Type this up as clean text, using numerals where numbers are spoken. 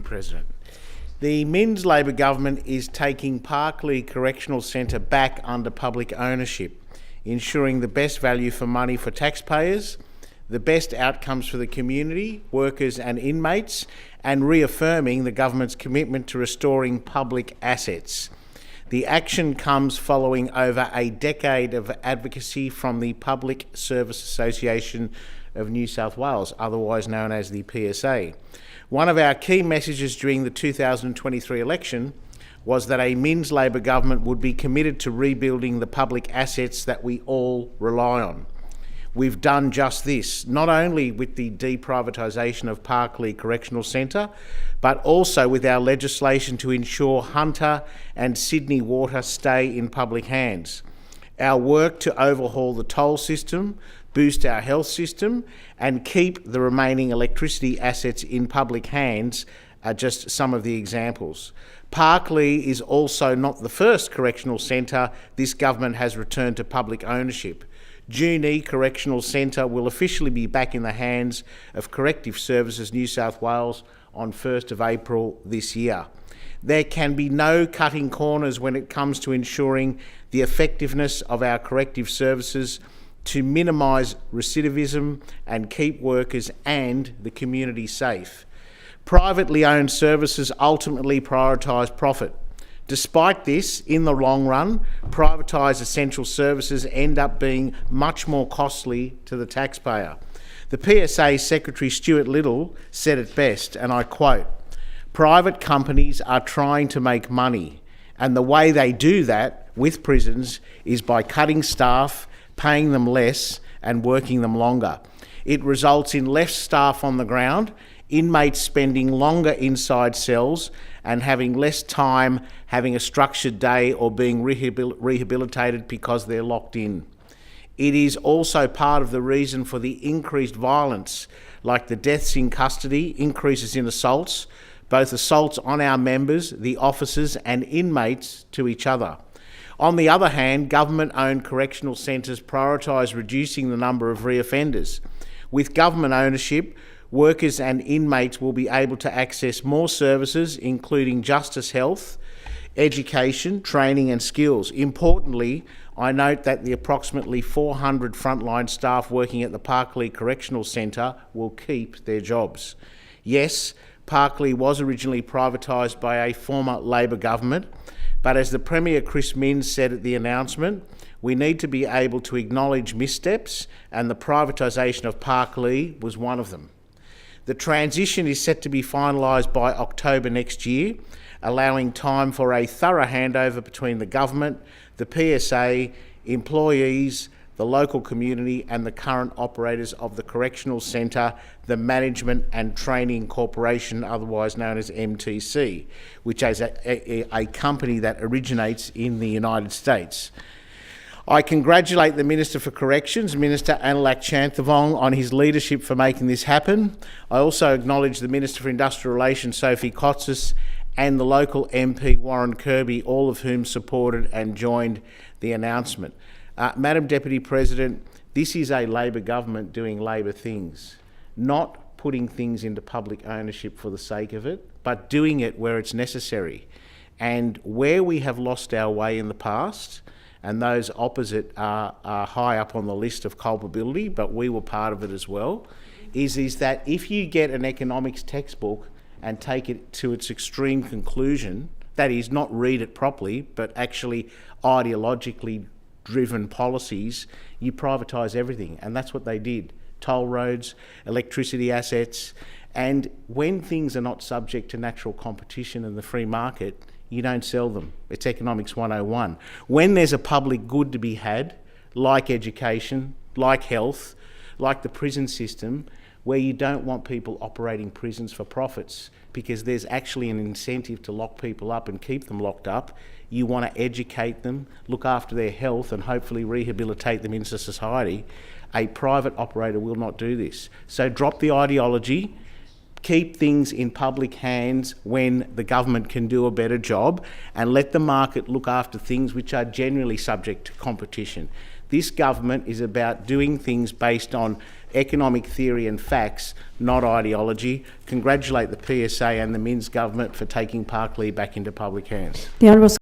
President. The Minns Labor government is taking Parklea Correctional Centre back under public ownership, ensuring the best value for money for taxpayers, the best outcomes for the community, workers and inmates, and reaffirming the government's commitment to restoring public assets. The action comes following over a decade of advocacy from the Public Service Association of New South Wales, otherwise known as the PSA. One of our key messages during the 2023 election was that a Minns Labor government would be committed to rebuilding the public assets that we all rely on. We've done just this, not only with the de-privatisation of Parklea Correctional Centre, but also with our legislation to ensure Hunter and Sydney Water stay in public hands. Our work to overhaul the toll system, boost our health system, and keep the remaining electricity assets in public hands are just some of the examples. Parklea is also not the first correctional centre this government has returned to public ownership. Junee Correctional Centre will officially be back in the hands of Corrective Services New South Wales on 1st of April this year. There can be no cutting corners when it comes to ensuring the effectiveness of our corrective services to minimise recidivism and keep workers and the community safe. Privately owned services ultimately prioritise profit. Despite this, in the long run, privatised essential services end up being much more costly to the taxpayer. The PSA Secretary Stuart Little said it best, and I quote, "Private companies are trying to make money, and the way they do that with prisons is by cutting staff, paying them less and working them longer. It results in less staff on the ground, inmates spending longer inside cells and having less time having a structured day or being rehabilitated because they're locked in. It is also part of the reason for the increased violence, like the deaths in custody, increases in assaults, both assaults on our members, the officers and inmates to each other. On the other hand, government-owned correctional centres prioritise reducing the number of reoffenders. With government ownership, workers and inmates will be able to access more services, including justice, health, education, training and skills. Importantly, I note that the approximately 400 frontline staff working at the Parklea Correctional Centre will keep their jobs. Yes, Parklea was originally privatised by a former Labor government, but as the Premier Chris Minns said at the announcement, we need to be able to acknowledge missteps, and the privatisation of Parklea was one of them. The transition is set to be finalised by October next year, allowing time for a thorough handover between the government, the PSA, employees, the local community and the current operators of the Correctional Centre, the Management and Training Corporation, otherwise known as MTC, which is a company that originates in the United States. I congratulate the Minister for Corrections, Minister Analak Chanthavong, on his leadership for making this happen. I also acknowledge the Minister for Industrial Relations, Sophie Kotsis, and the local MP, Warren Kirby, all of whom supported and joined the announcement. Madam Deputy President, this is a Labor government doing Labor things, not putting things into public ownership for the sake of it, but doing it where it's necessary. And where we have lost our way in the past, and those opposite are high up on the list of culpability, but we were part of it as well, is that if you get an economics textbook and take it to its extreme conclusion, that is, not read it properly, but actually ideologically driven policies, you privatise everything. And that's what they did. Toll roads, electricity assets, and when things are not subject to natural competition and the free market, you don't sell them. It's economics 101. When there's a public good to be had, like education, like health, like the prison system, where you don't want people operating prisons for profits because there's actually an incentive to lock people up and keep them locked up. You want to educate them, look after their health and hopefully rehabilitate them into society. A private operator will not do this. So drop the ideology, keep things in public hands when the government can do a better job, and let the market look after things which are generally subject to competition. This government is about doing things based on economic theory and facts, not ideology. Congratulate the PSA and the Minns government for taking Parklea back into public hands. The Honourable